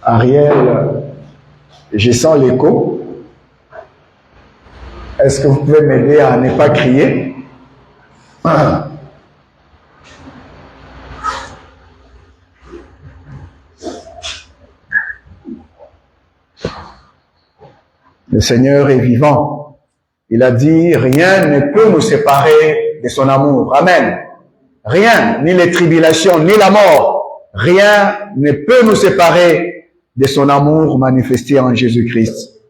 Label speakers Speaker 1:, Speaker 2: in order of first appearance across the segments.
Speaker 1: Ariel, je sens l'écho. Est-ce que vous pouvez m'aider à ne pas crier? Le Seigneur est vivant. Il a dit, rien ne peut nous séparer de son amour. Amen. Rien, ni les tribulations, ni la mort, rien ne peut nous séparer de son amour manifesté en Jésus-Christ.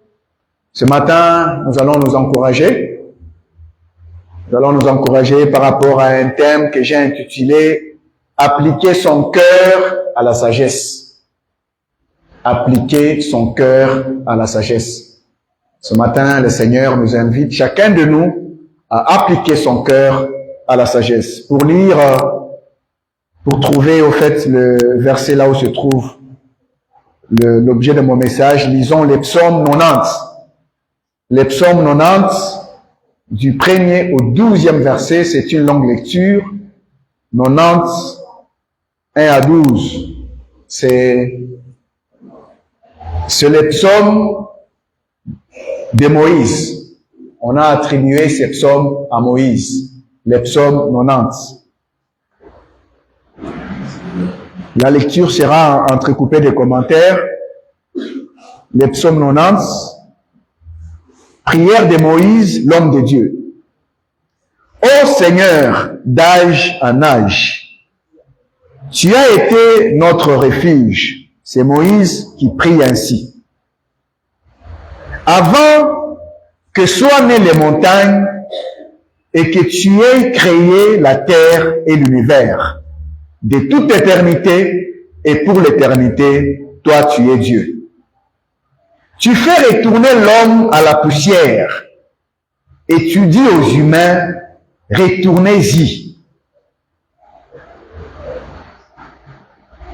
Speaker 1: Ce matin, nous allons nous encourager. Nous allons nous encourager par rapport à un thème que j'ai intitulé « Appliquer son cœur à la sagesse ». Appliquer son cœur à la sagesse. Ce matin, le Seigneur nous invite, chacun de nous, à appliquer son cœur à la sagesse. Pour lire, pour trouver au fait le verset là où se trouve l'objet de mon message, lisons les psaumes 90. Les psaumes 90, du 1er au 12e verset, c'est une longue lecture. 90, 1 à 12. C'est les psaumes de Moïse. On a attribué ces psaumes à Moïse. Les psaumes 90. La lecture sera entrecoupée de commentaires. Les psaumes 90. Prière de Moïse, l'homme de Dieu. Ô Seigneur, d'âge en âge, tu as été notre refuge. C'est Moïse qui prie ainsi. Avant que soient nées les montagnes et que tu aies créé la terre et l'univers, de toute éternité et pour l'éternité, toi tu es Dieu. Tu fais retourner l'homme à la poussière et tu dis aux humains, retournez-y.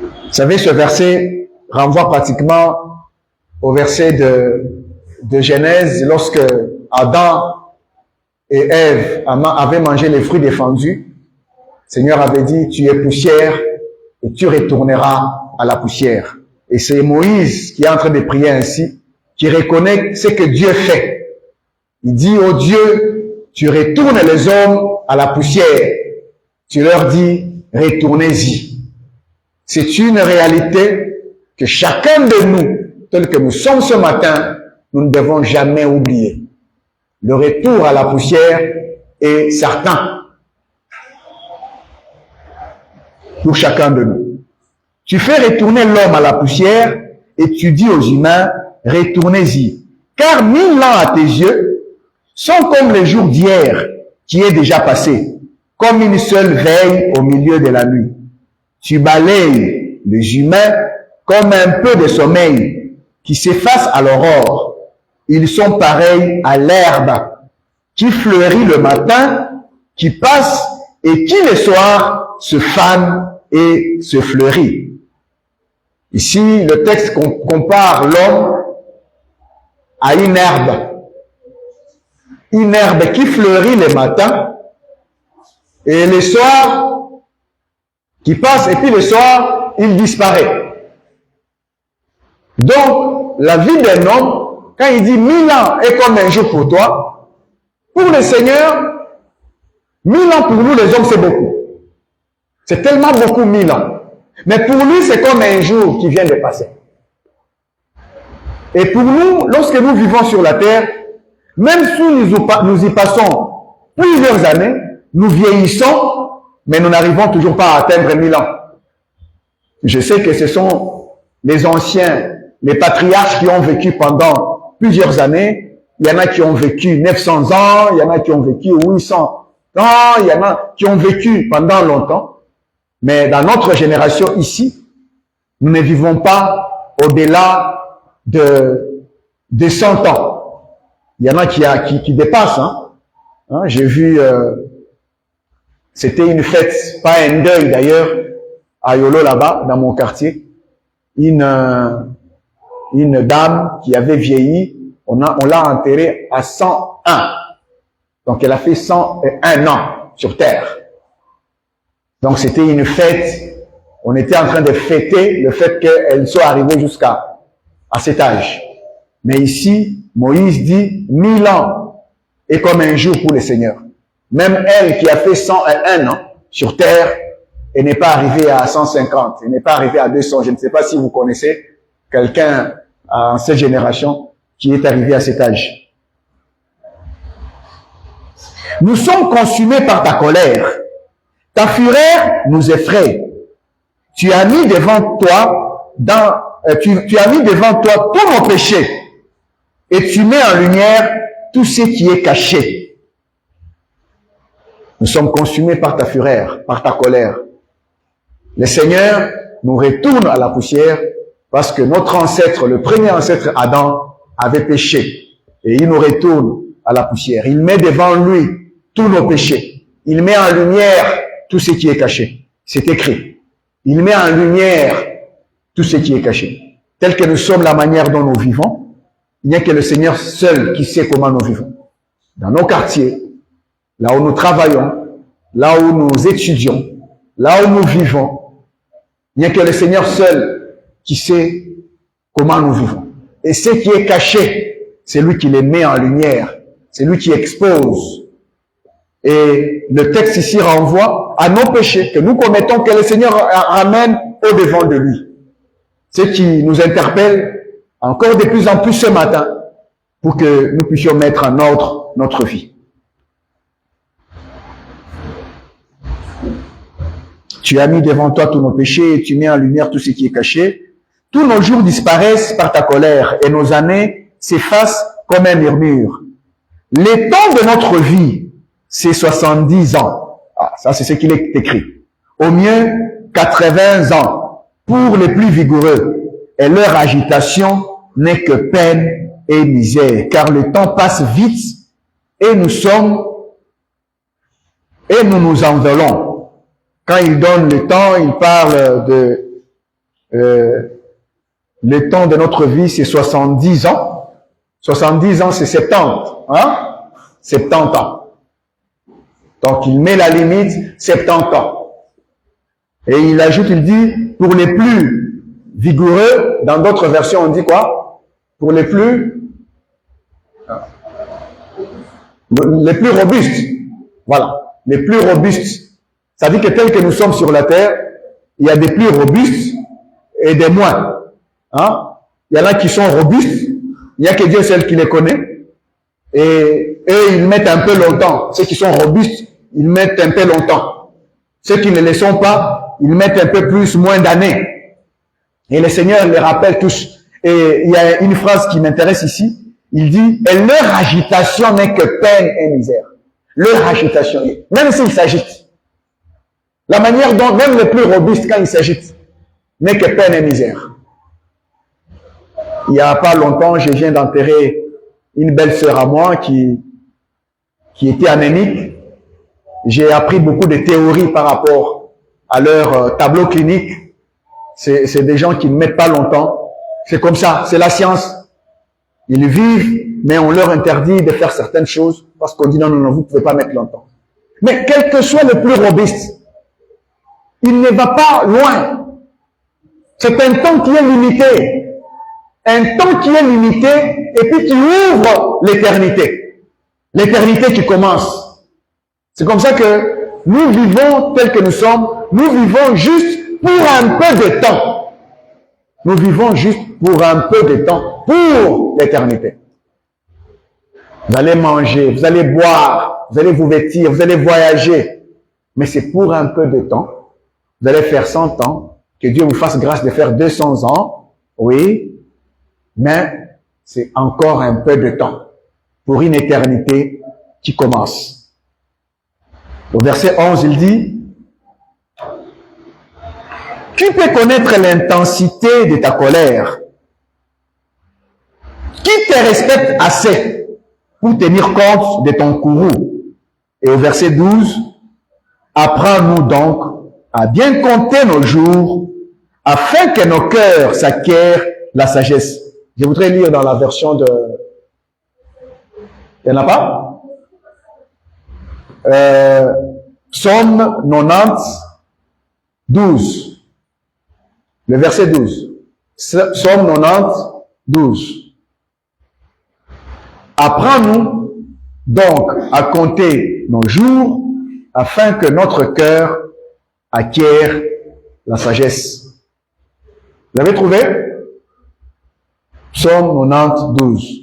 Speaker 1: Vous savez, ce verset renvoie pratiquement au verset de Genèse, lorsque Adam et Ève avaient mangé les fruits défendus. Le Seigneur avait dit, tu es poussière et tu retourneras à la poussière. Et c'est Moïse qui est en train de prier ainsi, qui reconnaît ce que Dieu fait. Il dit, oh Dieu, tu retournes les hommes à la poussière. Tu leur dis, retournez-y. C'est une réalité que chacun de nous, tel que nous sommes ce matin, nous ne devons jamais oublier. Le retour à la poussière est certain pour chacun de nous. Tu fais retourner l'homme à la poussière et tu dis aux humains, retournez-y. Car 1000 ans à tes yeux sont comme les jours d'hier qui est déjà passé, comme une seule veille au milieu de la nuit. Tu balayes les humains comme un peu de sommeil qui s'efface à l'aurore. Ils sont pareils à l'herbe qui fleurit le matin, qui passe et qui le soir se fane et se fleurit. Ici, le texte compare l'homme à une herbe qui fleurit le matin et le soir qui passe et puis le soir, il disparaît. Donc, la vie d'un homme, quand il dit 1000 ans est comme un jour pour toi, pour le Seigneur, 1000 ans pour nous les hommes c'est beaucoup. C'est tellement beaucoup 1000 ans. Mais pour lui c'est comme un jour qui vient de passer. Et pour nous, lorsque nous vivons sur la terre, même si nous y passons plusieurs années, nous vieillissons, mais nous n'arrivons toujours pas à atteindre 1000 ans. Je sais que ce sont les anciens, les patriarches qui ont vécu pendant plusieurs années. Il y en a qui ont vécu 900 ans, il y en a qui ont vécu 800 ans, il y en a qui ont vécu pendant longtemps. Mais dans notre génération ici, nous ne vivons pas au-delà de 100 ans. Il y en a qui dépassent. J'ai vu, c'était une fête, pas un deuil d'ailleurs, à Yolo là-bas, dans mon quartier. Une dame qui avait vieilli, on l'a enterrée à 101. Donc elle a fait 101 ans sur terre. Donc c'était une fête On était en train de fêter le fait qu'elles soient arrivées jusqu'à cet âge. Mais ici, Moïse dit 1000 ans est comme un jour pour le Seigneur. Même elle qui a fait 101 ans sur terre, elle n'est pas arrivée à 150, elle n'est pas arrivée à 200. Je ne sais pas si vous connaissez quelqu'un en cette génération qui est arrivé à cet âge. Nous sommes consumés par ta colère. Ta fureur nous effraie. Tu as mis devant toi tu as mis devant toi tous nos péchés et tu mets en lumière tout ce qui est caché. Nous sommes consumés par ta fureur, par ta colère. Le Seigneur nous retourne à la poussière parce que notre ancêtre, le premier ancêtre Adam, avait péché. Et il nous retourne à la poussière. Il met devant lui tous nos péchés. Il met en lumière tout ce qui est caché. C'est écrit. Il met en lumière tout ce qui est caché. Tel que nous sommes, la manière dont nous vivons, il n'y a que le Seigneur seul qui sait comment nous vivons. Dans nos quartiers, là où nous travaillons, là où nous étudions, là où nous vivons, il n'y a que le Seigneur seul qui sait comment nous vivons. Et ce qui est caché, c'est lui qui les met en lumière. C'est lui qui expose. Et le texte ici renvoie à nos péchés que nous commettons, que le Seigneur ramène au devant de lui. Ce qui nous interpelle encore de plus en plus ce matin pour que nous puissions mettre en ordre notre vie. Tu as mis devant toi tous nos péchés et tu mets en lumière tout ce qui est caché. Tous nos jours disparaissent par ta colère et nos années s'effacent comme un murmure. Les temps de notre vie, c'est 70 ans. Ah, ça c'est ce qu'il est écrit. Au mieux, 80 ans pour les plus vigoureux. Et leur agitation n'est que peine et misère. Car le temps passe vite et nous nous envolons. Quand il donne le temps, il parle de le temps de notre vie, c'est 70 ans. 70 ans, c'est 70. Hein? 70 ans. Donc, il met la limite 70 ans. Et il ajoute, il dit, pour les plus vigoureux, dans d'autres versions, on dit quoi? Pour les plus robustes. Voilà. Les plus robustes. Ça dit que tel que nous sommes sur la terre, il y a des plus robustes et des moins. Hein? Il y en a qui sont robustes, il n'y a que Dieu seul qui les connaît. Et ils mettent un peu longtemps. Ceux qui sont robustes, ils mettent un peu longtemps. Ceux qui ne le sont pas, ils mettent un peu plus, moins d'années. Et le Seigneur les rappelle tous. Et il y a une phrase qui m'intéresse ici. Il dit, et leur agitation n'est que peine et misère. Leur agitation, même s'ils s'agitent. La manière dont, même les plus robustes, quand ils s'agitent, n'est que peine et misère. Il n'y a pas longtemps, je viens d'enterrer une belle sœur à moi qui était anémique. J'ai appris beaucoup de théories par rapport à leur tableau clinique. C'est des gens qui ne mettent pas longtemps. C'est comme ça, c'est la science. Ils vivent, mais on leur interdit de faire certaines choses parce qu'on dit non, vous ne pouvez pas mettre longtemps. Mais quel que soit le plus robuste, il ne va pas loin. C'est un temps qui est limité. Un temps qui est limité et puis qui ouvre l'éternité. L'éternité qui commence. C'est comme ça que nous vivons tel que nous sommes. Nous vivons juste pour un peu de temps. Nous vivons juste pour un peu de temps. Pour l'éternité. Vous allez manger, vous allez boire, vous allez vous vêtir, vous allez voyager. Mais c'est pour un peu de temps. Vous allez faire 100 ans. Que Dieu vous fasse grâce de faire 200 ans. Oui. Mais c'est encore un peu de temps pour une éternité qui commence. Au verset 11, il dit, « Qui peut connaître l'intensité de ta colère? Qui te respecte assez pour tenir compte de ton courroux? » Et au verset 12, « Apprends-nous donc à bien compter nos jours, afin que nos cœurs s'acquièrent la sagesse. » Je voudrais lire dans la version de... Il n'y en a pas? Psaume 90, 12. Le verset 12. Psaume 90, 12. Apprends-nous donc à compter nos jours afin que notre cœur acquiert la sagesse. Vous l'avez trouvé? Psaume 90, 12.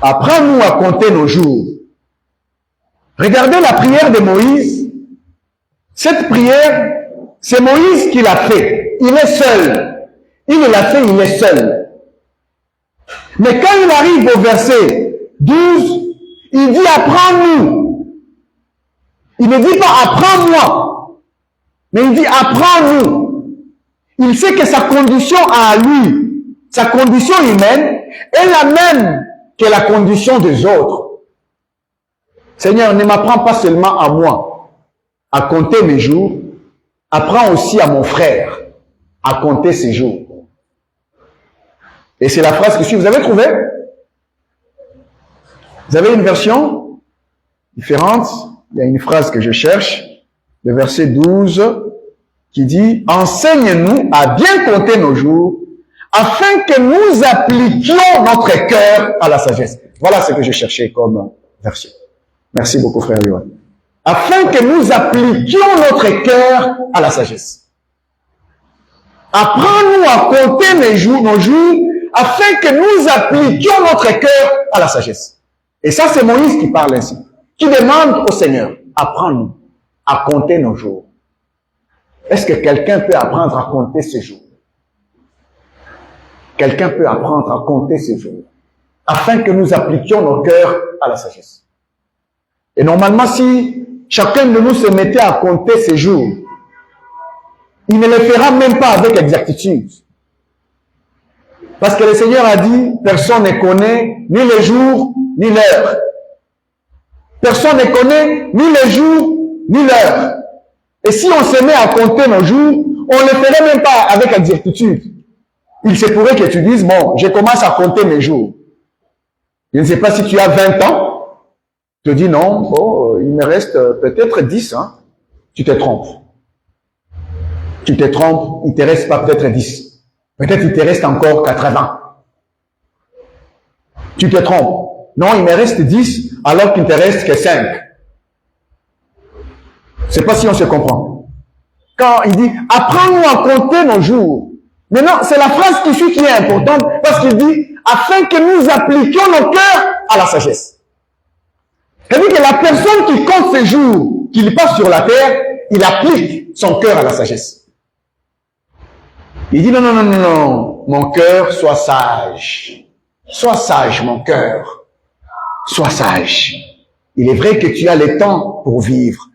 Speaker 1: Apprends-nous à compter nos jours. Regardez la prière de Moïse. Cette prière, c'est Moïse qui l'a fait. Il est seul. Il l'a fait, il est seul. Mais quand il arrive au verset 12, il dit apprends-nous. Il ne dit pas apprends-moi, mais il dit apprends-nous. Il sait que sa condition à lui, sa condition humaine, est la même que la condition des autres. Seigneur, ne m'apprends pas seulement à moi à compter mes jours, apprends aussi à mon frère à compter ses jours. Et c'est la phrase qui suit. Vous avez trouvé? Vous avez une version différente? Il y a une phrase que je cherche, le verset 12, qui dit « Enseigne-nous à bien compter nos jours, afin que nous appliquions notre cœur à la sagesse. » Voilà ce que je cherchais comme version. Merci beaucoup, frère Yohan. Afin que nous appliquions notre cœur à la sagesse. Apprends-nous à compter nos jours, afin que nous appliquions notre cœur à la sagesse. Et ça, c'est Moïse qui parle ainsi, qui demande au Seigneur, apprends-nous à compter nos jours. Est-ce que quelqu'un peut apprendre à compter ses jours? Quelqu'un peut apprendre à compter ses jours, afin que nous appliquions nos cœurs à la sagesse. Et normalement, si chacun de nous se mettait à compter ses jours, il ne le fera même pas avec exactitude. Parce que le Seigneur a dit, personne ne connaît ni le jour, ni l'heure. Personne ne connaît ni le jour, ni l'heure. Et si on se met à compter nos jours, on ne le ferait même pas avec exactitude. Il se pourrait que tu dises, bon, je commence à compter mes jours. Je ne sais pas si tu as 20 ans. Tu te dis, non, bon, il me reste peut-être 10. Hein. Tu te trompes. Tu te trompes, il ne te reste pas peut-être 10. Peut-être il te reste encore 80. Tu te trompes. Non, il me reste 10, alors qu'il ne te reste que 5. Je ne sais pas si on se comprend. Quand il dit, apprends-nous à compter nos jours. Maintenant, c'est la phrase qui suit qui est importante, parce qu'il dit, afin que nous appliquions nos cœurs à la sagesse. C'est-à-dire que la personne qui compte ses jours, qu'il passe sur la terre, il applique son cœur à la sagesse. Il dit, non, non, non, non, non, mon cœur, sois sage. Sois sage, mon cœur. Sois sage. Il est vrai que tu as le temps pour vivre.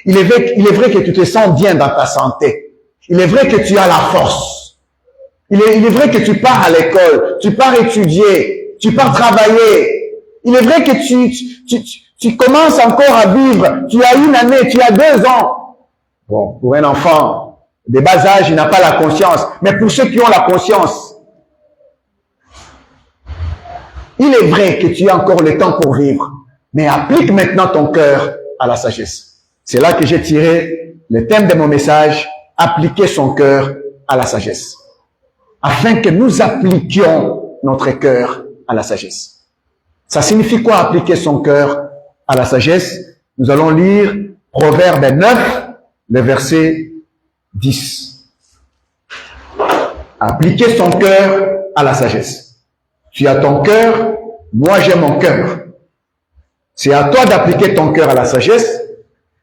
Speaker 1: Il est vrai que tu te sens bien dans ta santé. Il est vrai que tu as la force. Il est vrai que tu pars à l'école, tu pars étudier, tu pars travailler. Il est vrai que tu commences encore à vivre. Tu as 1 année, tu as 2 ans. Bon, pour un enfant de bas âge, il n'a pas la conscience. Mais pour ceux qui ont la conscience, il est vrai que tu as encore le temps pour vivre. Mais applique maintenant ton cœur à la sagesse. C'est là que j'ai tiré le thème de mon message, appliquer son cœur à la sagesse. Afin que nous appliquions notre cœur à la sagesse. Ça signifie quoi appliquer son cœur à la sagesse? Nous allons lire Proverbe 9, le verset 10. Appliquer son cœur à la sagesse. Tu as ton cœur, moi j'ai mon cœur. C'est à toi d'appliquer ton cœur à la sagesse.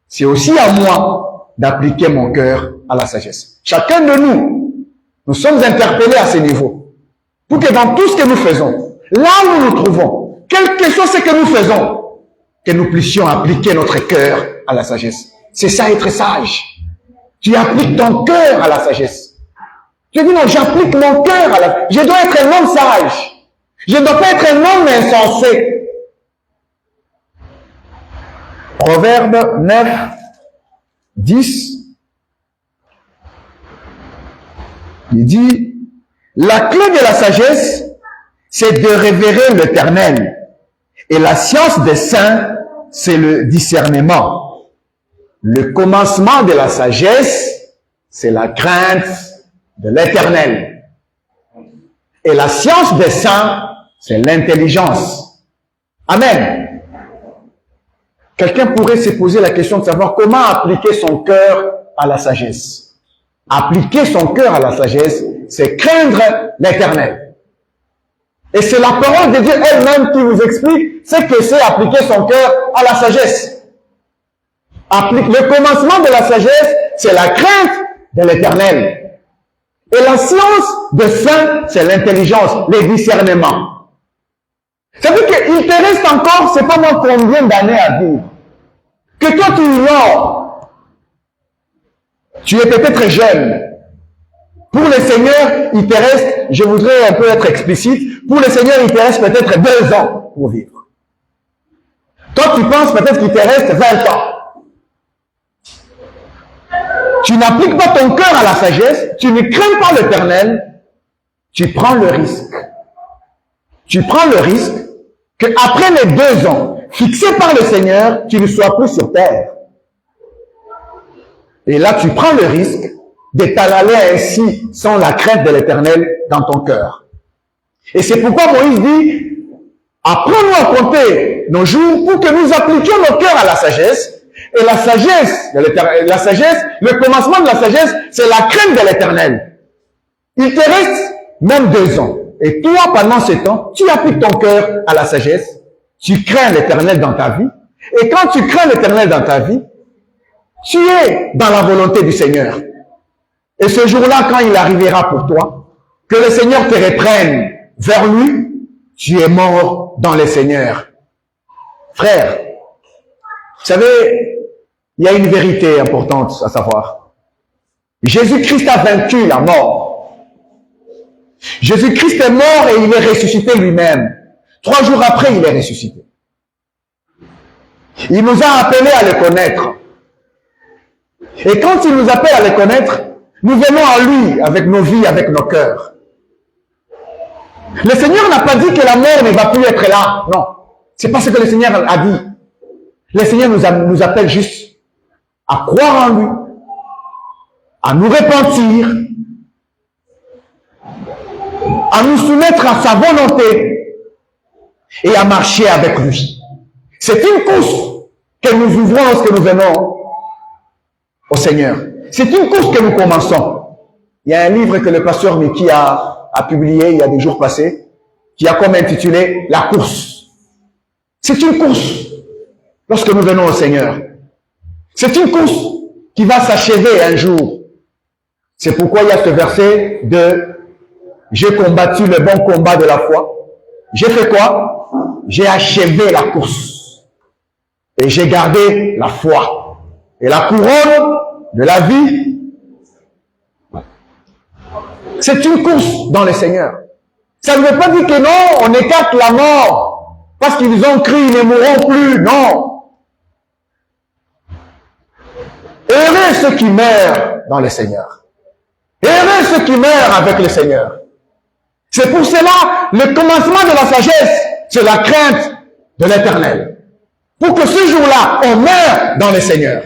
Speaker 1: C'est aussi à moi d'appliquer mon cœur à la sagesse. Chacun de nous sommes interpellés à ce niveau. Pour que dans tout ce que nous faisons, là où nous nous trouvons, quel que soit ce que nous faisons, que nous puissions appliquer notre cœur à la sagesse. C'est ça être sage. Tu appliques ton cœur à la sagesse. Tu dis non, j'applique mon cœur à la... Je dois être un homme sage. Je ne dois pas être un homme insensé. Proverbe 9, 10. Il dit, la clé de la sagesse, c'est de révérer l'Éternel. Et la science des saints, c'est le discernement. Le commencement de la sagesse, c'est la crainte de l'Éternel. Et la science des saints, c'est l'intelligence. Amen. Quelqu'un pourrait se poser la question de savoir comment appliquer son cœur à la sagesse. Appliquer son cœur à la sagesse, c'est craindre l'Éternel. Et c'est la parole de Dieu elle-même qui vous explique ce que c'est appliquer son cœur à la sagesse. Le commencement de la sagesse, c'est la crainte de l'Éternel. Et la science de saint, c'est l'intelligence, le discernement. Ça veut dire qu'il te reste encore, c'est pas moi combien d'années à vivre. Que toi tu ignores. Tu es peut-être jeune. Pour le Seigneur, il te reste, je voudrais un peu être explicite, pour le Seigneur, il te reste peut-être 2 ans pour vivre. Toi, tu penses peut-être qu'il te reste 20 ans. Tu n'appliques pas ton cœur à la sagesse, tu ne crains pas l'Éternel, tu prends le risque. Tu prends le risque qu'après les 2 ans fixés par le Seigneur, tu ne sois plus sur terre. Et là, tu prends le risque de t'en aller ainsi sans la crainte de l'Éternel dans ton cœur. Et c'est pourquoi Moïse dit, apprends-nous à compter nos jours pour que nous appliquions nos cœurs à la sagesse. Et la sagesse, le commencement de la sagesse, c'est la crainte de l'Éternel. Il te reste même 2 ans. Et toi, pendant ce temps, tu appliques ton cœur à la sagesse. Tu crains l'Éternel dans ta vie. Et quand tu crains l'Éternel dans ta vie, tu es dans la volonté du Seigneur. Et ce jour-là, quand il arrivera pour toi, que le Seigneur te reprenne vers lui, tu es mort dans le Seigneur. Frère, vous savez, il y a une vérité importante à savoir. Jésus-Christ a vaincu la mort. Jésus-Christ est mort et il est ressuscité lui-même. 3 jours après, il est ressuscité. Il nous a appelés à le connaître. Et quand il nous appelle à le connaître, nous venons à lui avec nos vies, avec nos cœurs. Le Seigneur n'a pas dit que la mort ne va plus être là. Non. C'est pas ce que le Seigneur a dit. Le Seigneur nous appelle juste à croire en lui, à nous repentir, à nous soumettre à sa volonté et à marcher avec lui. C'est une course que nous ouvrons lorsque nous venons au Seigneur. C'est une course que nous commençons. Il y a un livre que le pasteur Mickey a publié il y a des jours passés, qui a comme intitulé « La course ». C'est une course lorsque nous venons au Seigneur. C'est une course qui va s'achever un jour. C'est pourquoi il y a ce verset de « J'ai combattu le bon combat de la foi ». J'ai fait quoi? J'ai achevé la course. Et j'ai gardé la foi. Et la couronne de la vie, c'est une course dans le Seigneur. Ça ne veut pas dire que non, on écarte la mort parce qu'ils ont crié, ils ne mourront plus. Non. Heureux ceux qui meurent dans le Seigneur. Heureux ceux qui meurent avec le Seigneur. C'est pour cela, le commencement de la sagesse, c'est la crainte de l'Éternel. Pour que ce jour-là, on meure dans le Seigneur.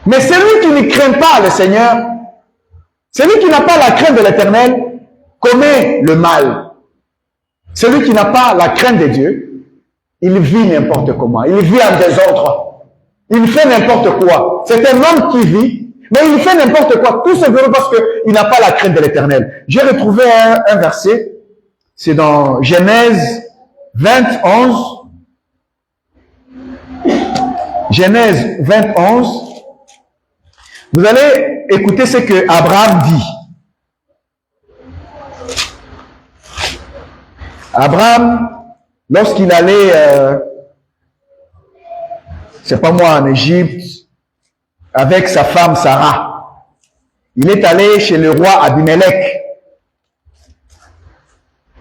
Speaker 1: Mais celui qui ne craint pas le Seigneur, celui qui n'a pas la crainte de l'Éternel, commet le mal. Celui qui n'a pas la crainte de Dieu, il vit n'importe comment. Il vit en désordre. Il fait n'importe quoi. C'est un homme qui vit, mais il fait n'importe quoi. Tout simplement parce qu'il n'a pas la crainte de l'Éternel. J'ai retrouvé un verset. C'est dans Genèse 20, 11. Genèse 20, 11. Vous allez écouter ce que Abraham dit. Abraham, lorsqu'il allait, c'est pas moi, en Égypte, avec sa femme Sarah, il est allé chez le roi Abimelech.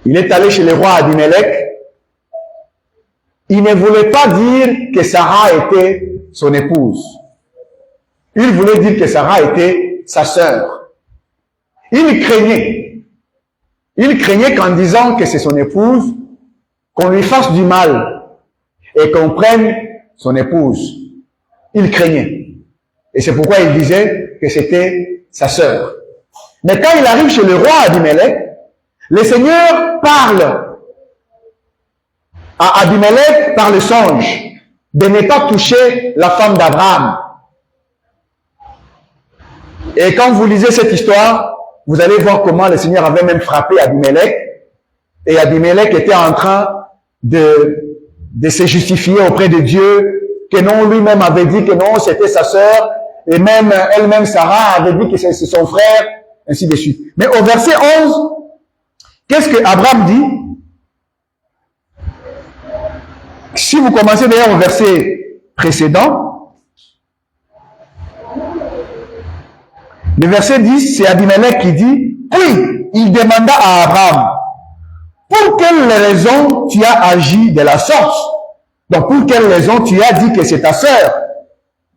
Speaker 1: Il est allé chez le roi Abimelech. Il ne voulait pas dire que Sarah était son épouse. Il voulait dire que Sarah était sa sœur. Il craignait. Il craignait qu'en disant que c'est son épouse, qu'on lui fasse du mal et qu'on prenne son épouse. Il craignait. Et c'est pourquoi il disait que c'était sa sœur. Mais quand il arrive chez le roi Abimelech, le Seigneur parle à Abimelech par le songe de ne pas toucher la femme d'Abraham. Et quand vous lisez cette histoire, vous allez voir comment le Seigneur avait même frappé Abimelech. Et Abimelech était en train de se justifier auprès de Dieu, que non, lui-même avait dit que non, c'était sa sœur, et même elle-même, Sarah, avait dit que c'est son frère, ainsi de suite. Mais au verset 11, qu'est-ce que Abraham dit? Si vous commencez d'ailleurs au verset précédent, le verset 10, c'est Abimelech qui dit, puis il demanda à Abraham, pour quelle raison tu as agi de la sorte? Donc, pour quelle raison tu as dit que c'est ta sœur?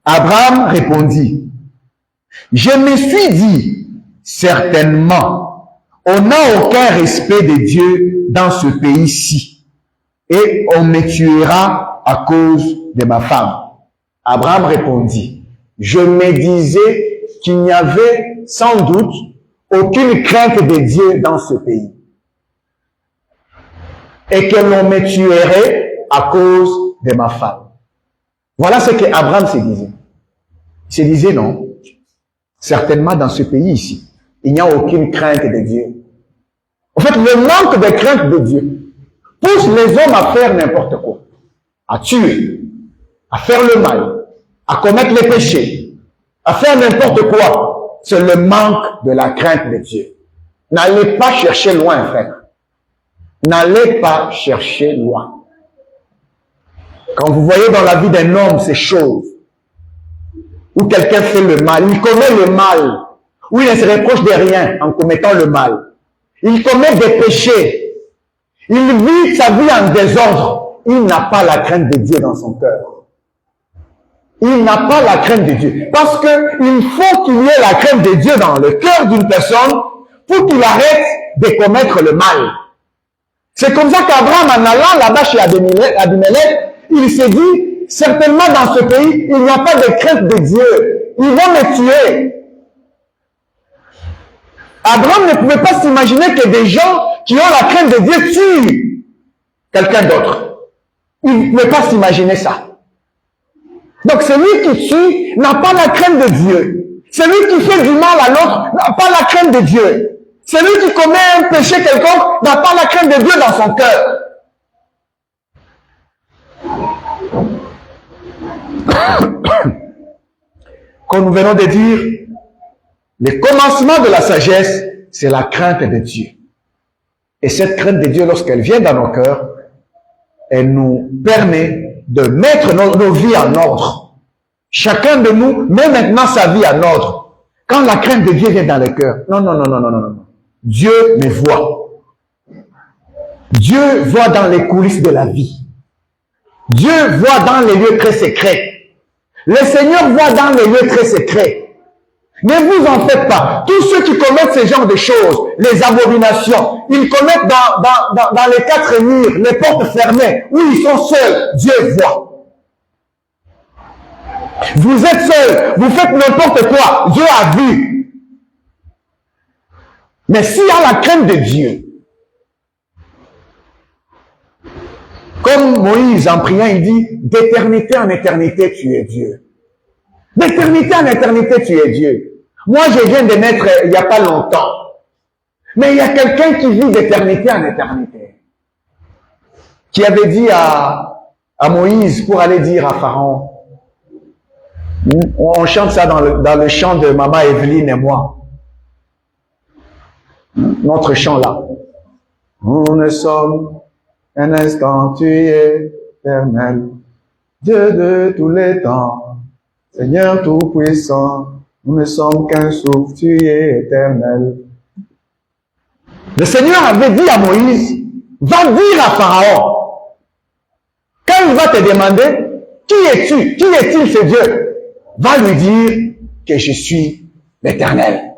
Speaker 1: Abraham répondit, je me suis dit, certainement, on n'a aucun respect de Dieu dans ce pays-ci, et on me tuera à cause de ma femme. Abraham répondit, je me disais qu'il n'y avait sans doute aucune crainte de Dieu dans ce pays, et que l'on me tuerait à cause de ma femme. Voilà ce que Abraham se disait. Il se disait non, certainement dans ce pays ici, il n'y a aucune crainte de Dieu. En fait, le manque de crainte de Dieu pousse les hommes à faire n'importe quoi, à tuer, à faire le mal, à commettre les péchés, à faire n'importe quoi. C'est le manque de la crainte de Dieu. N'allez pas chercher loin, frère. N'allez pas chercher loin. Quand vous voyez dans la vie d'un homme ces choses, où quelqu'un fait le mal, il commet le mal, où il ne se reproche de rien en commettant le mal, il commet des péchés, il vit sa vie en désordre, il n'a pas la crainte de Dieu dans son cœur. Il n'a pas la crainte de Dieu. Parce que il faut qu'il y ait la crainte de Dieu dans le cœur d'une personne pour qu'il arrête de commettre le mal. C'est comme ça qu'Abraham, en allant là-bas chez Abimelech, il s'est dit, certainement dans ce pays, il n'y a pas de crainte de Dieu. Ils vont me tuer. Abraham ne pouvait pas s'imaginer que des gens qui ont la crainte de Dieu tuent quelqu'un d'autre. Il ne pouvait pas s'imaginer ça. Donc celui qui tue n'a pas la crainte de Dieu. Celui qui fait du mal à l'autre n'a pas la crainte de Dieu. Celui qui commet un péché quelconque n'a pas la crainte de Dieu dans son cœur. Comme nous venons de dire, le commencement de la sagesse, c'est la crainte de Dieu. Et cette crainte de Dieu, lorsqu'elle vient dans nos cœurs, elle nous permet de mettre nos vies en ordre. Chacun de nous met maintenant sa vie en ordre. Quand la crainte de Dieu vient dans le cœur, non. Dieu me voit. Dieu voit dans les coulisses de la vie. Dieu voit dans les lieux très secrets. Le Seigneur voit dans les lieux très secrets. Ne vous en faites pas. Tous ceux qui commettent ce genre de choses, les abominations, ils commettent dans les quatre murs, les portes fermées, où ils sont seuls, Dieu voit. Vous êtes seuls, vous faites n'importe quoi, Dieu a vu. Mais s'il y a la crainte de Dieu, comme Moïse en priant, il dit, d'éternité en éternité, tu es Dieu. D'éternité en éternité, tu es Dieu. Moi, je viens de naître il n'y a pas longtemps. Mais il y a quelqu'un qui vit d'éternité en éternité. Qui avait dit à Moïse pour aller dire à Pharaon, on chante ça dans le chant de Maman Evelyne et moi. Notre chant là. Nous ne sommes un instant, tu es éternel, Dieu de tous les temps, Seigneur tout-puissant, nous ne sommes qu'un souffle, tu es éternel. Le Seigneur avait dit à Moïse, va dire à Pharaon, quand il va te demander, qui es-tu? Qui est-il ce Dieu? Va lui dire que je suis l'Éternel.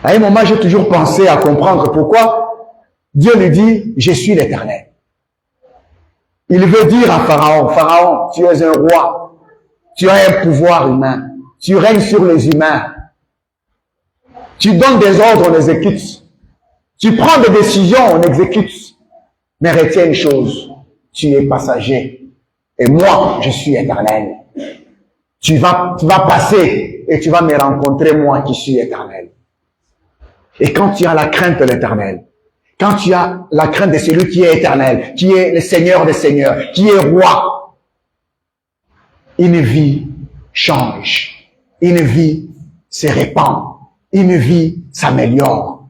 Speaker 1: À un moment, j'ai toujours pensé à comprendre pourquoi Dieu lui dit, je suis l'Éternel. Il veut dire à Pharaon, Pharaon, tu es un roi. Tu as un pouvoir humain. Tu règnes sur les humains. Tu donnes des ordres, on les exécute. Tu prends des décisions, on exécute. Mais retiens une chose, tu es passager. Et moi, je suis éternel. Tu vas passer et tu vas me rencontrer, moi qui suis éternel. Et quand tu as la crainte de l'éternel, quand tu as la crainte de celui qui est éternel, qui est le Seigneur des Seigneurs, qui est roi, une vie change. Une vie se répand. Une vie s'améliore.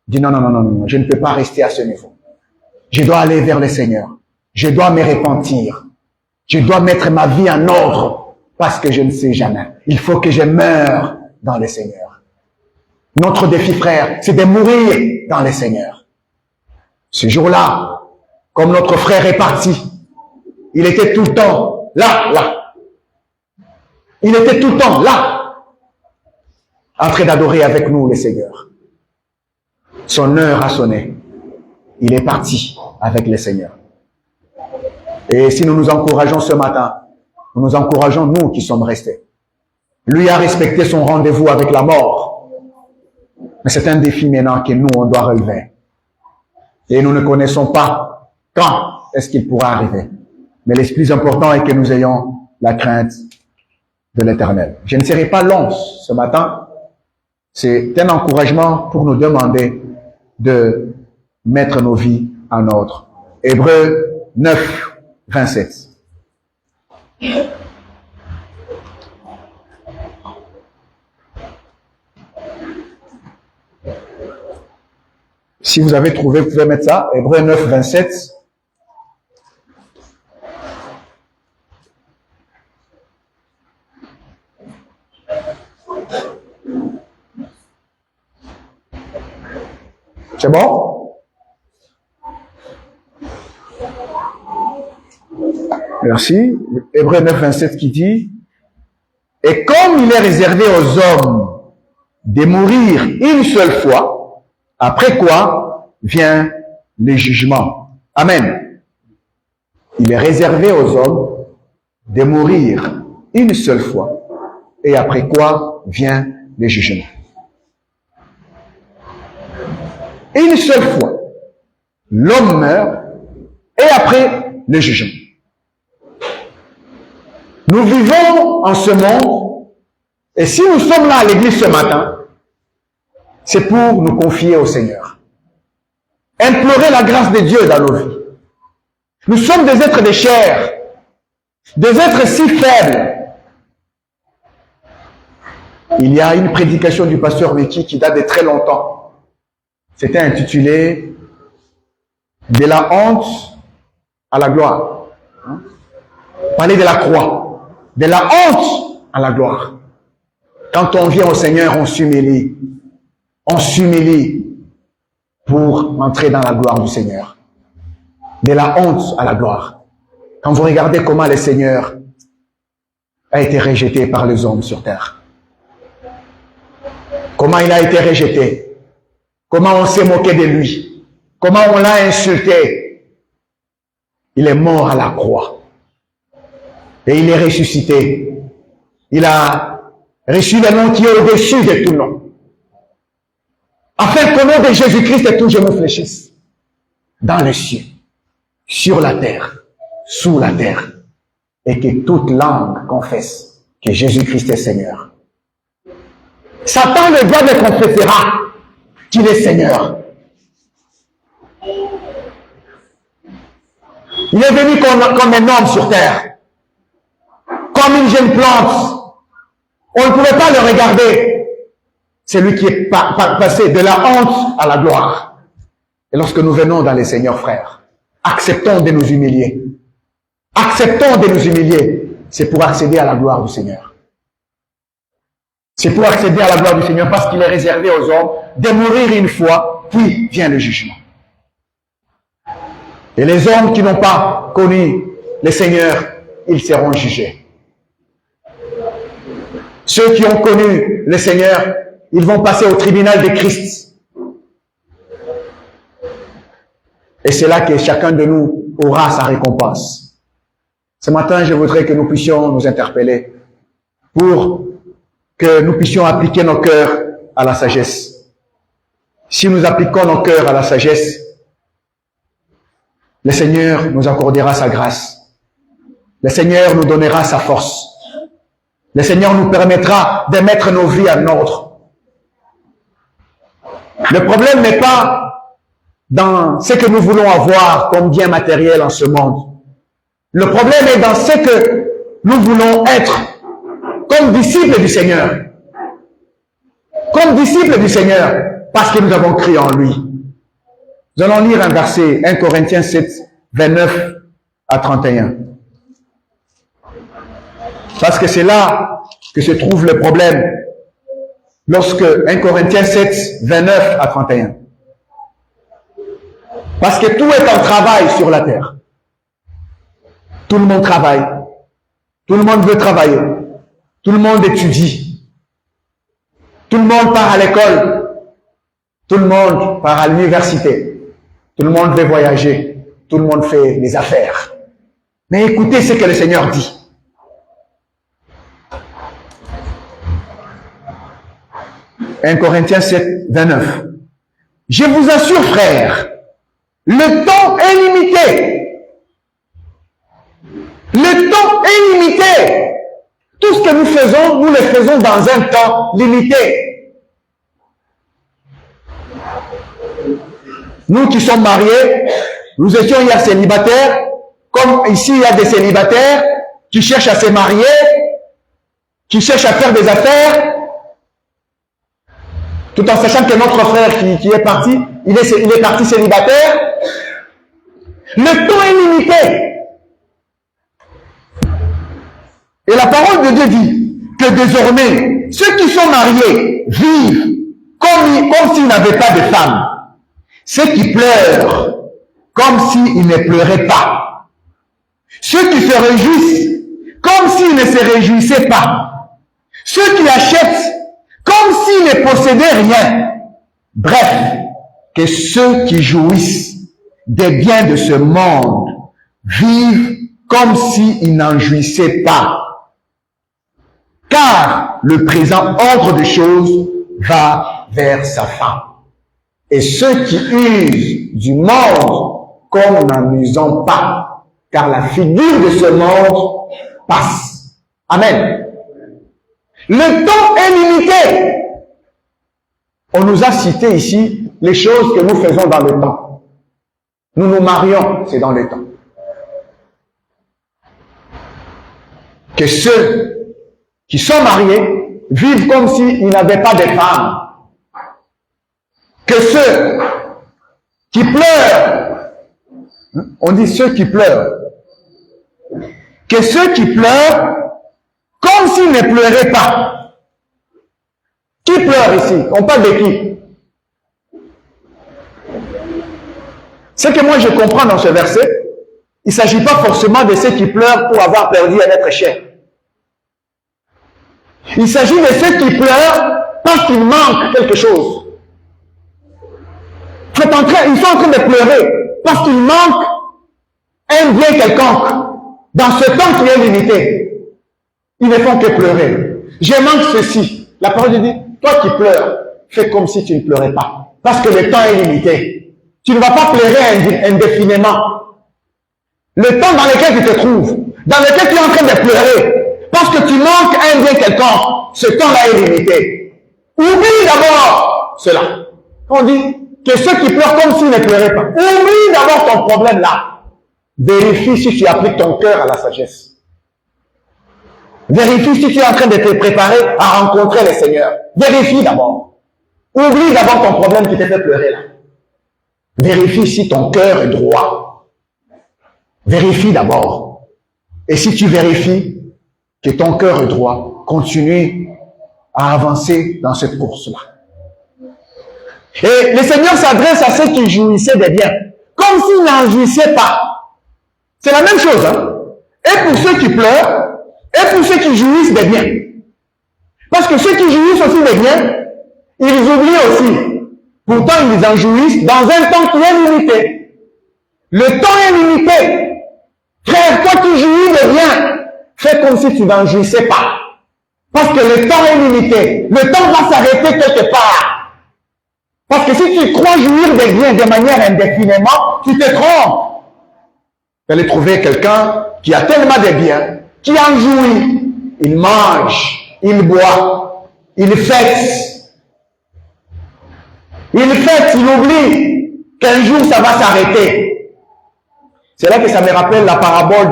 Speaker 1: Dis non, non, non, non, non, je ne peux pas rester à ce niveau. Je dois aller vers le Seigneur. Je dois me repentir. Je dois mettre ma vie en ordre parce que je ne sais jamais. Il faut que je meure dans le Seigneur. Notre défi, frère, c'est de mourir dans le Seigneur. Ce jour-là, comme notre frère est parti, il était tout le temps là. Il était tout le temps là, en train d'adorer avec nous le Seigneur. Son heure a sonné. Il est parti avec le Seigneur. Et si nous nous encourageons ce matin, nous nous encourageons nous qui sommes restés. Lui a respecté son rendez-vous avec la mort. Mais c'est un défi maintenant que nous, on doit relever. Et nous ne connaissons pas quand est-ce qu'il pourra arriver. Mais le plus important est que nous ayons la crainte de l'Éternel. Je ne serai pas long ce matin. C'est un encouragement pour nous demander de mettre nos vies en ordre. Hébreux 9, 27. Si vous avez trouvé, vous pouvez mettre ça. Hébreux 9, 27. C'est bon? Merci. Hébreux 9, 27 qui dit, « Et comme il est réservé aux hommes de mourir une seule fois, après quoi vient le jugement. » Amen. Il est réservé aux hommes de mourir une seule fois, et après quoi vient le jugement. Une seule fois, l'homme meurt, et après le jugement. Nous vivons en ce monde, et si nous sommes là à l'église ce matin, c'est pour nous confier au Seigneur. Implorer la grâce de Dieu dans nos vies. Nous sommes des êtres de chair, des êtres si faibles. Il y a une prédication du pasteur Meki qui date de très longtemps. C'était intitulé « De la honte à la gloire ». Parler de la croix. De la honte à la gloire. Quand on vient au Seigneur, on s'humilie. On s'humilie pour entrer dans la gloire du Seigneur. De la honte à la gloire. Quand vous regardez comment le Seigneur a été rejeté par les hommes sur terre. Comment il a été rejeté. Comment on s'est moqué de lui. Comment on l'a insulté. Il est mort à la croix. Et il est ressuscité. Il a reçu le nom qui est au-dessus de tout nom. Afin qu'au nom de Jésus-Christ, tout genou fléchisse. Dans les cieux, sur la terre, sous la terre. Et que toute langue confesse que Jésus-Christ est Seigneur. Satan, le diable, confessera qu'il est Seigneur. Il est venu comme un homme sur terre. Comme une jeune plante. On ne pouvait pas le regarder. C'est lui qui est passé de la honte à la gloire. Et lorsque nous venons dans les Seigneurs, frères, acceptons de nous humilier. Acceptons de nous humilier. C'est pour accéder à la gloire du Seigneur. C'est pour accéder à la gloire du Seigneur parce qu'il est réservé aux hommes de mourir une fois, puis vient le jugement. Et les hommes qui n'ont pas connu le Seigneur, ils seront jugés. Ceux qui ont connu le Seigneur, ils vont passer au tribunal de Christ. Et c'est là que chacun de nous aura sa récompense. Ce matin, je voudrais que nous puissions nous interpeller. pour que nous puissions appliquer nos cœurs à la sagesse. Si nous appliquons nos cœurs à la sagesse, le Seigneur nous accordera sa grâce. Le Seigneur nous donnera sa force. Le Seigneur nous permettra de mettre nos vies en ordre. Le problème n'est pas dans ce que nous voulons avoir comme bien matériel en ce monde. Le problème est dans ce que nous voulons être comme disciples du Seigneur. Comme disciples du Seigneur, parce que nous avons cru en lui. Nous allons lire un verset, 1 Corinthiens 7, 29 à 31. Parce que c'est là que se trouve le problème. Lorsque 1 Corinthiens 7, 29 à 31. Parce que tout est en travail sur la terre. Tout le monde travaille. Tout le monde veut travailler. Tout le monde étudie. Tout le monde part à l'école. Tout le monde part à l'université. Tout le monde veut voyager. Tout le monde fait des affaires. Mais écoutez ce que le Seigneur dit. « 1 Corinthiens 7, 29. Je vous assure, frères, le temps est limité. Le temps est limité. Tout ce que nous faisons, nous le faisons dans un temps limité. Nous qui sommes mariés, nous étions hier célibataires, comme ici il y a des célibataires qui cherchent à se marier, qui cherchent à faire des affaires, tout en sachant que notre frère qui est parti, il est parti célibataire. Le temps est limité. Et la parole de Dieu dit que désormais, ceux qui sont mariés vivent comme s'ils n'avaient pas de femme. Ceux qui pleurent comme s'ils ne pleuraient pas. Ceux qui se réjouissent comme s'ils ne se réjouissaient pas. Ceux qui achètent comme s'ils ne possédaient rien. Bref, que ceux qui jouissent des biens de ce monde vivent comme s'ils n'en jouissaient pas. Car le présent ordre des choses va vers sa fin. Et ceux qui usent du monde comme n'en usant pas, car la figure de ce monde passe. Amen. Le temps est limité. On nous a cité ici les choses que nous faisons dans le temps. Nous nous marions, c'est dans le temps. Que ceux qui sont mariés vivent comme s'ils n'avaient pas de femmes. Que ceux qui pleurent, on dit ceux qui pleurent, que ceux qui pleurent comme s'ils ne pleuraient pas. Qui pleure ici? On parle de qui? Ce que moi je comprends dans ce verset, il ne s'agit pas forcément de ceux qui pleurent pour avoir perdu un être cher. Il s'agit de ceux qui pleurent parce qu'il manque quelque chose. Ils sont en train de pleurer parce qu'il manque un bien quelconque dans ce temps qui est limité. Ils ne font que pleurer. Je manque ceci. La parole de Dieu dit, toi qui pleures, fais comme si tu ne pleurais pas. Parce que le temps est limité. Tu ne vas pas pleurer indéfiniment. Le temps dans lequel tu te trouves, dans lequel tu es en train de pleurer, parce que tu manques un bien quelconque, ce temps-là est limité. Oublie d'abord cela. On dit que ceux qui pleurent comme s'ils ne pleuraient pas. Oublie d'abord ton problème là. Vérifie si tu appliques ton cœur à la sagesse. Vérifie si tu es en train de te préparer à rencontrer le Seigneur. Vérifie d'abord. Oublie d'abord ton problème qui te fait pleurer là. Vérifie si ton cœur est droit. Vérifie d'abord. Et si tu vérifies que ton cœur est droit, continue à avancer dans cette course-là. Et le Seigneur s'adresse à ceux qui jouissaient des biens, comme s'ils n'en jouissaient pas. C'est la même chose, hein? Et pour ceux qui pleurent, et pour ceux qui jouissent des biens. Parce que ceux qui jouissent aussi des biens, ils oublient aussi. Pourtant, ils en jouissent dans un temps qui est limité. Le temps est limité. Frère, toi qui jouis des biens, fais comme si tu n'en jouissais pas. Parce que le temps est limité. Le temps va s'arrêter quelque part. Parce que si tu crois jouir des biens de manière indéfiniment, tu te trompes. Vous allez trouver quelqu'un qui a tellement de biens, qui en jouit. Il mange, il boit, il fête. Il fête, il oublie qu'un jour ça va s'arrêter. C'est là que ça me rappelle la parabole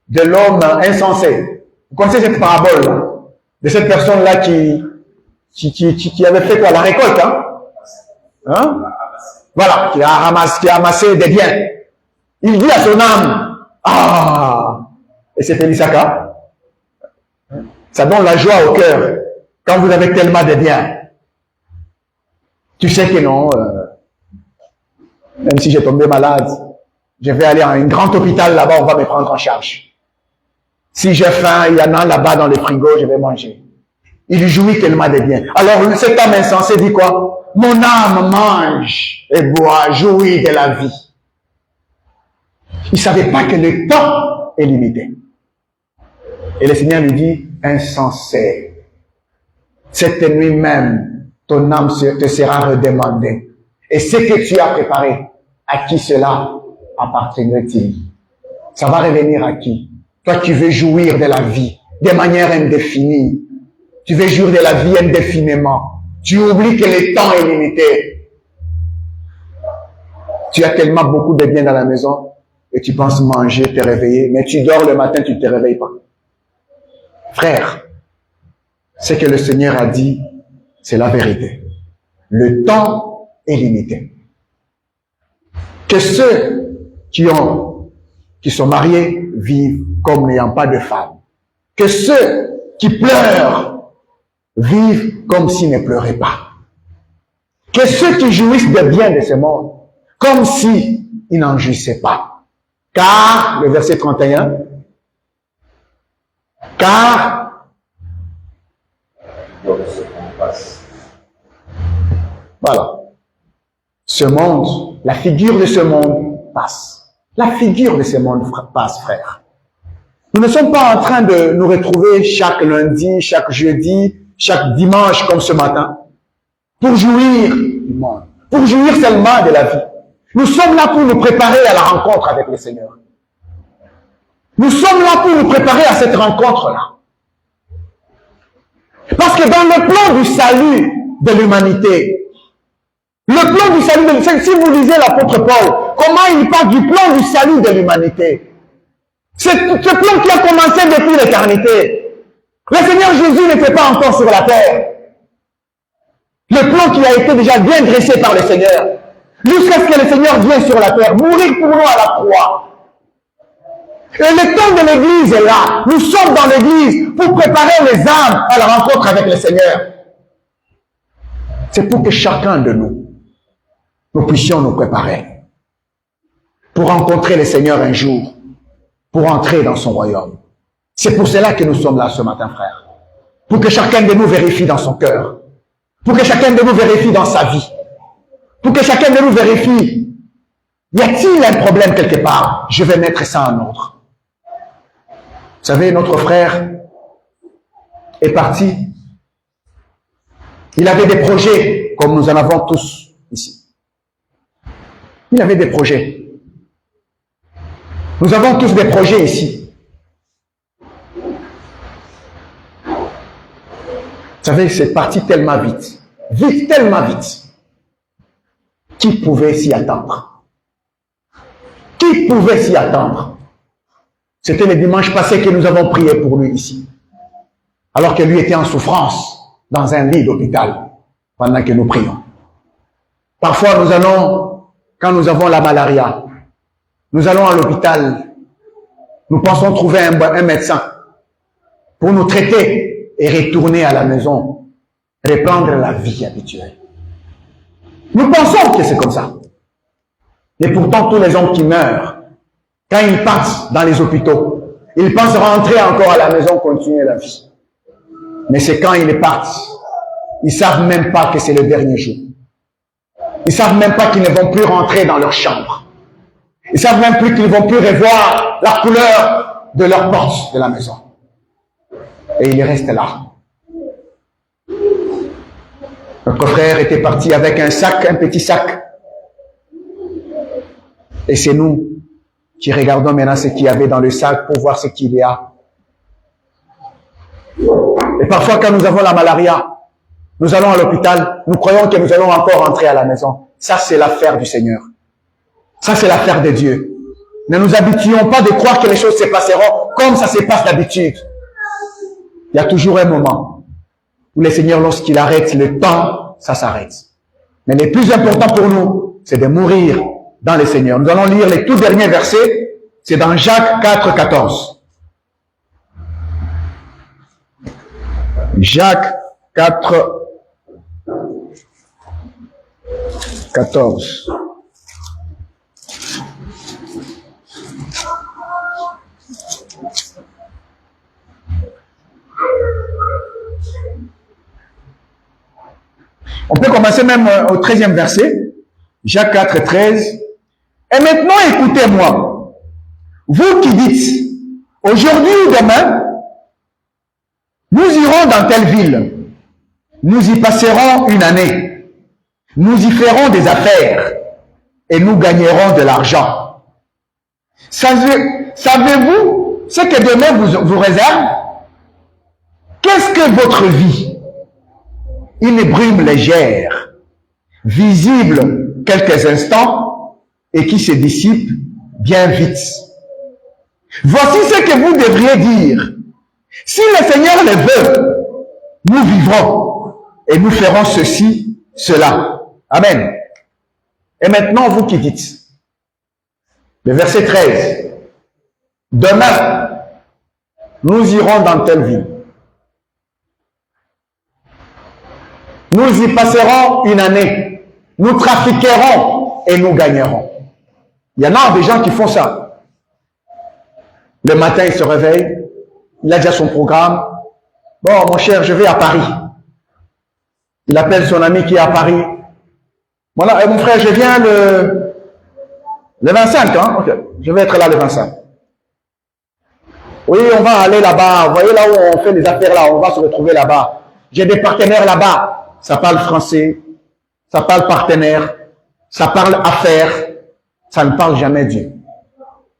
Speaker 1: de l'homme insensé. Vous connaissez cette parabole-là? De cette personne-là qui avait fait quoi? La récolte, hein? Voilà, qui a amassé des biens. Il dit à son âme, ah, et c'est Elisaka. Ça donne la joie au cœur quand vous avez tellement de biens. Tu sais que non, même si j'ai tombé malade, je vais aller à un grand hôpital là-bas, on va me prendre en charge. Si j'ai faim, il y en a là-bas dans les frigos, je vais manger. Il jouit tellement de biens. Alors cet homme insensé dit quoi? Mon âme mange et boit, jouit de la vie. Il ne savait pas que le temps est limité. Et le Seigneur lui dit, insensé, cette nuit même, ton âme te sera redemandée. Et ce que tu as préparé, à qui cela appartiendrait-il? Ça va revenir à qui? Toi, tu veux jouir de la vie de manière indéfinie. Tu veux jouir de la vie indéfiniment. Tu oublies que le temps est limité. Tu as tellement beaucoup de biens dans la maison et tu penses manger, te réveiller, mais tu dors le matin, tu ne te réveilles pas. Frère, ce que le Seigneur a dit, c'est la vérité. Le temps est limité. Que ceux qui sont mariés vivent comme n'ayant pas de femme. Que ceux qui pleurent vivent comme s'ils ne pleuraient pas. Que ceux qui jouissent des biens de ce monde, comme s'ils n'en jouissaient pas. Car, le verset 31, car, voilà, ce monde, la figure de ce monde passe. La figure de ce monde passe, frère. Nous ne sommes pas en train de nous retrouver chaque lundi, chaque jeudi, chaque dimanche comme ce matin, pour jouir du monde, pour jouir seulement de la vie. Nous sommes là pour nous préparer à la rencontre avec le Seigneur. Nous sommes là pour nous préparer à cette rencontre-là. Parce que dans le plan du salut de l'humanité, le plan du salut de l'humanité, si vous lisez l'apôtre Paul, comment il parle du plan du salut de l'humanité? C'est ce plan qui a commencé depuis l'éternité. Le Seigneur Jésus n'était pas encore sur la terre. Le plan qui a été déjà bien dressé par le Seigneur. Jusqu'à ce que le Seigneur vienne sur la terre, mourir pour nous à la croix. Et le temps de l'église est là. Nous sommes dans l'église pour préparer les âmes à la rencontre avec le Seigneur. C'est pour que chacun de nous puissions nous préparer pour rencontrer le Seigneur un jour, pour entrer dans son royaume. C'est pour cela que nous sommes là ce matin, frère. Pour que chacun de nous vérifie dans son cœur. Pour que chacun de nous vérifie dans sa vie. Pour que chacun de nous vérifie, y a-t-il un problème quelque part? Je vais mettre ça en ordre. Vous savez, notre frère est parti. Il avait des projets, comme nous en avons tous ici. Il avait des projets. Nous avons tous des projets ici. Vous savez, c'est parti tellement vite. Vite, tellement vite. Qui pouvait s'y attendre? Qui pouvait s'y attendre? C'était le dimanche passé que nous avons prié pour lui ici. Alors que lui était en souffrance dans un lit d'hôpital pendant que nous prions. Parfois nous allons, quand nous avons la malaria, nous allons à l'hôpital, nous pensons trouver un médecin pour nous traiter et retourner à la maison, reprendre la vie habituelle. Nous pensons que c'est comme ça. Et pourtant, tous les hommes qui meurent, quand ils partent dans les hôpitaux, ils pensent rentrer encore à la maison, continuer la vie. Mais c'est quand ils partent, ils savent même pas que c'est le dernier jour. Ils savent même pas qu'ils ne vont plus rentrer dans leur chambre. Ils savent même plus qu'ils ne vont plus revoir la couleur de leur porte de la maison. et il reste là. Notre frère était parti avec un sac, un petit sac. Et c'est nous qui regardons maintenant ce qu'il y avait dans le sac pour voir ce qu'il y a. Et parfois, quand nous avons la malaria, nous allons à l'hôpital, nous croyons que nous allons encore rentrer à la maison. Ça, c'est l'affaire du Seigneur. Ça, c'est l'affaire de Dieu. Ne nous habituons pas de croire que les choses se passeront comme ça se passe d'habitude. Il y a toujours un moment où le Seigneur, lorsqu'il arrête le temps, ça s'arrête. Mais le plus important pour nous, c'est de mourir dans le Seigneur. Nous allons lire les tout derniers versets. C'est dans Jacques 4, 14. Jacques 4, 14. On peut commencer même au 13e verset. Jacques 4, 13. Et maintenant, écoutez-moi. Vous qui dites, aujourd'hui ou demain, nous irons dans telle ville. Nous y passerons une année. Nous y ferons des affaires. Et nous gagnerons de l'argent. Savez-vous ce que demain vous réserve? Qu'est-ce que votre vie? Une brume légère, visible quelques instants et qui se dissipe bien vite. Voici ce que vous devriez dire. Si le Seigneur le veut, nous vivrons et nous ferons ceci, cela. Amen. Et maintenant, vous qui dites, le verset 13, demain, nous irons dans telle ville. Nous y passerons une année. Nous trafiquerons et nous gagnerons. Il y en a des gens qui font ça. Le matin, il se réveille. Il a déjà son programme. Bon, mon cher, je vais à Paris. Il appelle son ami qui est à Paris. Voilà, et mon frère, je viens le 25, hein? Ok, je vais être là le 25. Oui, on va aller là-bas. Vous voyez là où on fait les affaires là, on va se retrouver là-bas. J'ai des partenaires là-bas. Ça parle français, ça parle partenaire, ça parle affaires, ça ne parle jamais Dieu.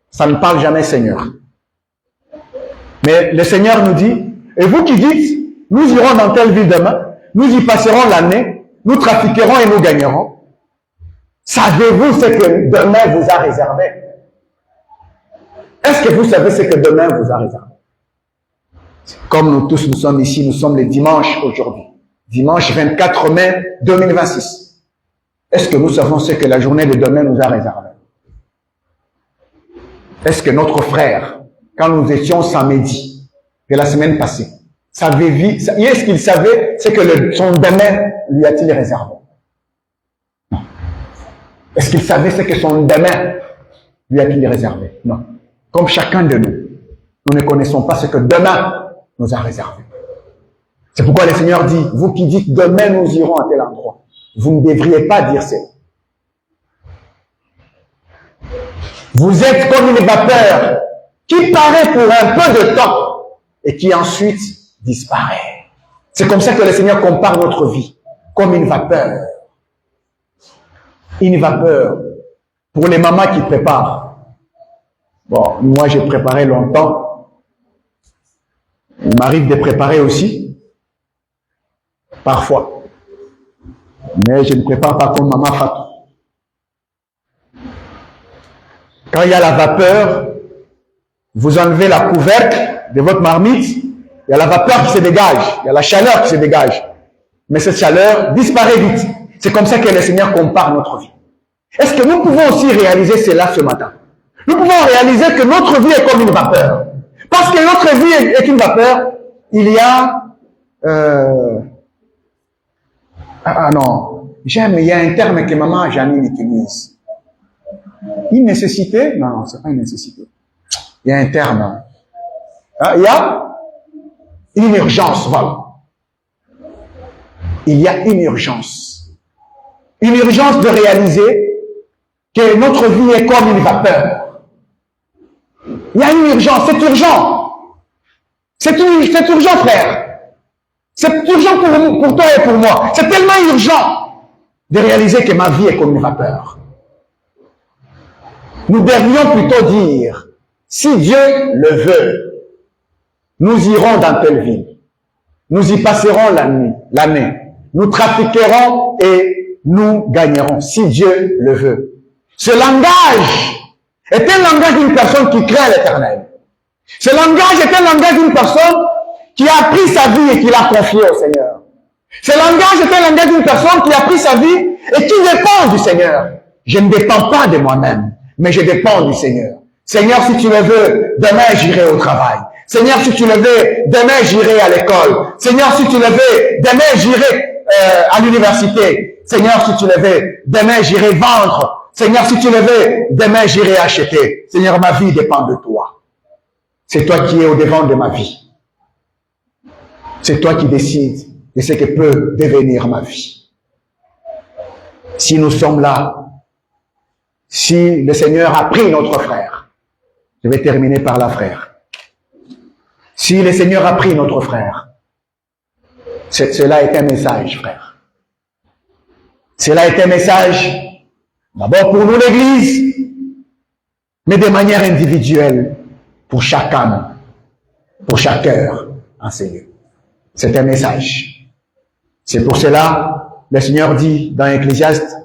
Speaker 1: Ça ne parle jamais Seigneur. Mais le Seigneur nous dit, et vous qui dites, nous irons dans telle ville demain, nous y passerons l'année, nous trafiquerons et nous gagnerons. Savez-vous ce que demain vous a réservé? Est-ce que vous savez ce que demain vous a réservé? Comme nous tous, nous sommes ici, nous sommes le dimanche aujourd'hui. Dimanche 24 mai 2026. Est-ce que nous savons ce que la journée de demain nous a réservé? Est-ce que notre frère, quand nous étions samedi de la semaine passée, est-ce qu'il savait ce que son demain lui a-t-il réservé? Non. Est-ce qu'il savait ce que son demain lui a-t-il réservé? Non. Comme chacun de nous, nous ne connaissons pas ce que demain nous a réservé. C'est pourquoi le Seigneur dit, vous qui dites demain nous irons à tel endroit, vous ne devriez pas dire ça. Vous êtes comme une vapeur qui paraît pour un peu de temps et qui ensuite disparaît. C'est comme ça que le Seigneur compare notre vie, comme une vapeur. Une vapeur pour les mamans qui préparent. Bon, moi j'ai préparé longtemps. Il m'arrive de préparer aussi. Parfois. Mais je ne prépare pas comme maman Fatou. Quand il y a la vapeur, vous enlevez la couvercle de votre marmite, il y a la vapeur qui se dégage, il y a la chaleur qui se dégage. Mais cette chaleur disparaît vite. C'est comme ça que le Seigneur compare notre vie. Est-ce que nous pouvons aussi réaliser cela ce matin? Nous pouvons réaliser que notre vie est comme une vapeur. Parce que notre vie est une vapeur, il y a... Ah non, il y a un terme que maman Janine utilise. Une nécessité? Non, c'est pas une nécessité. Il y a un terme. Il y a une urgence, voilà. Il y a une urgence. Une urgence de réaliser que notre vie est comme une vapeur. Il y a une urgence, c'est urgent. C'est urgent, frère. C'est urgent pour toi et pour moi. C'est tellement urgent de réaliser que ma vie est comme une vapeur. Nous devrions plutôt dire, si Dieu le veut, nous irons dans telle ville. Nous y passerons l'année. Nous trafiquerons et nous gagnerons, si Dieu le veut. Ce langage est un langage d'une personne qui craint l'Éternel. Ce langage est un langage d'une personne qui a pris sa vie et qui l'a confiée au Seigneur. Ce langage est un langage d'une personne qui a pris sa vie et qui dépend du Seigneur. Je ne dépends pas de moi-même, mais je dépends du Seigneur. Seigneur, si tu le veux, demain j'irai au travail. Seigneur, si tu le veux, demain j'irai à l'école. Seigneur, si tu le veux, demain j'irai à l'université. Seigneur, si tu le veux, demain j'irai vendre. Seigneur, si tu le veux, demain j'irai acheter. Seigneur, ma vie dépend de toi. C'est toi qui es au devant de ma vie. C'est toi qui décides de ce que peut devenir ma vie. Si nous sommes là, si le Seigneur a pris notre frère, je vais terminer par là, frère. Si le Seigneur a pris notre frère, cela est un message, frère. Cela est un message, d'abord pour nous l'Église, mais de manière individuelle, pour chaque âme, pour chaque cœur enseigné. C'est un message. C'est pour cela, le Seigneur dit dans Ecclésiaste,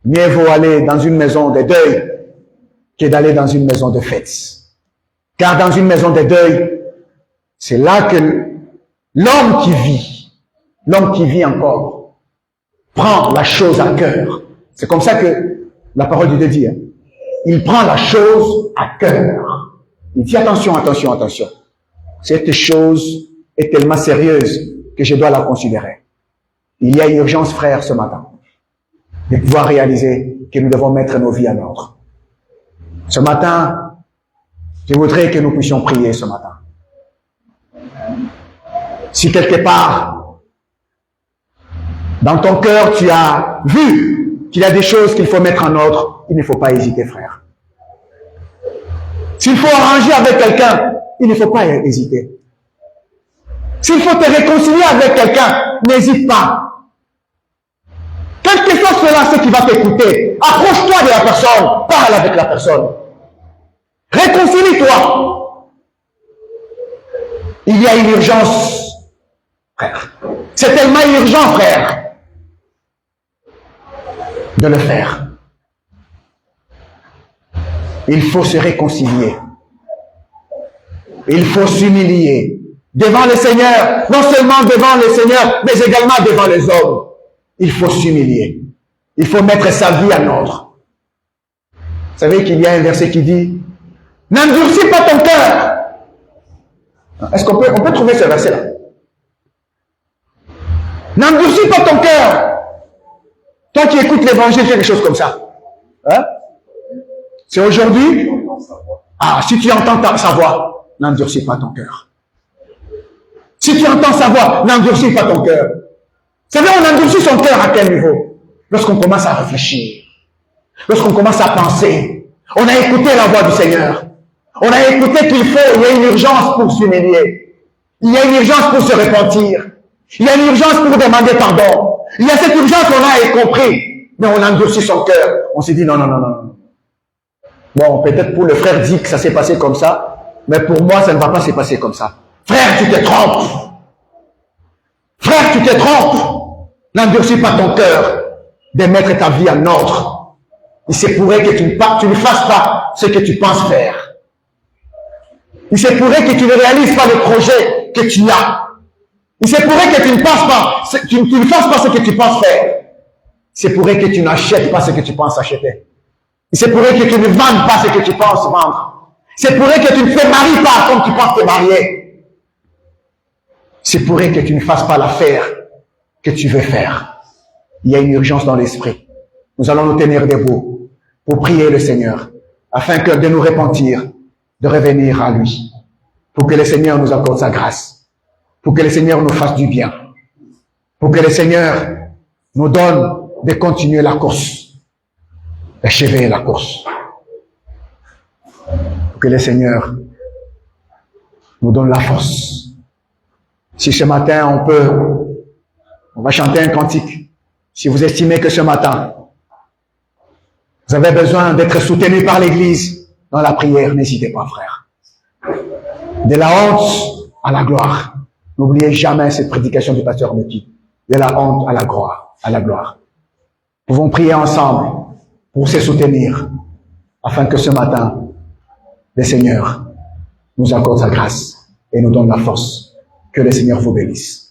Speaker 1: mieux vaut aller dans une maison de deuil que d'aller dans une maison de fête. Car dans une maison de deuil, c'est là que l'homme qui vit encore, prend la chose à cœur. C'est comme ça que la parole de Dieu dit. Il prend la chose à cœur. Il dit attention, attention, attention. Cette chose est tellement sérieuse que je dois la considérer. Il y a une urgence, frère, ce matin, de pouvoir réaliser que nous devons mettre nos vies en ordre. Ce matin, je voudrais que nous puissions prier ce matin. Si quelque part, dans ton cœur, tu as vu qu'il y a des choses qu'il faut mettre en ordre, il ne faut pas hésiter, frère. S'il faut arranger avec quelqu'un, il ne faut pas hésiter. S'il faut te réconcilier avec quelqu'un, n'hésite pas. Quel que soit cela, ce qui va t'écouter, approche-toi de la personne, parle avec la personne. Réconcilie-toi. Il y a une urgence, frère. C'est tellement urgent, frère, de le faire. Il faut se réconcilier. Il faut s'humilier devant le Seigneur, non seulement devant le Seigneur, mais également devant les hommes. Il faut s'humilier. Il faut mettre sa vie en ordre. Vous savez qu'il y a un verset qui dit, n'endurcis pas ton cœur. Est-ce qu'on peut trouver ce verset-là? N'endurcis pas ton cœur. Toi qui écoutes l'évangile, quelque chose comme ça. Hein? C'est aujourd'hui. Ah, si tu entends sa voix, n'endurcis pas ton cœur. Si tu entends sa voix, n'endurcis pas ton cœur. Vous savez, on endurcit son cœur à quel niveau? Lorsqu'on commence à réfléchir. Lorsqu'on commence à penser. On a écouté la voix du Seigneur. On a écouté il y a une urgence pour s'humilier. Il y a une urgence pour se repentir. Il y a une urgence pour demander pardon. Il y a cette urgence qu'on a compris. Mais on endurcit son cœur. On s'est dit non. Bon, peut-être pour le frère dit que ça s'est passé comme ça. Mais pour moi, ça ne va pas se passer comme ça. Frère, tu te trompes. Frère, tu te trompes. N'endurcis pas ton cœur de mettre ta vie en ordre. Il se pourrait que tu ne fasses pas ce que tu penses faire. Il se pourrait que tu ne réalises pas le projet que tu as. Il se pourrait que tu ne fasses pas ce que tu penses faire. Il se pourrait que tu n'achètes pas ce que tu penses acheter. Il se pourrait que tu ne vendes pas ce que tu penses vendre. Il se pourrait que tu ne te maries pas comme tu penses te marier. Il se pourrait que tu ne fasses pas l'affaire que tu veux faire. Il y a une urgence dans l'esprit. Nous allons nous tenir debout pour prier le Seigneur afin que de nous repentir, de revenir à lui, pour que le Seigneur nous accorde sa grâce, pour que le Seigneur nous fasse du bien, pour que le Seigneur nous donne de continuer la course, d'achever la course, pour que le Seigneur nous donne la force Si ce matin on va chanter un cantique. Si vous estimez que ce matin, vous avez besoin d'être soutenu par l'Église dans la prière, n'hésitez pas, frère. De la honte à la gloire. N'oubliez jamais cette prédication du pasteur Meki. De la honte à la gloire, Nous pouvons prier ensemble pour se soutenir, afin que ce matin, le Seigneur nous accorde sa grâce et nous donne la force. Que le Seigneur vous bénisse.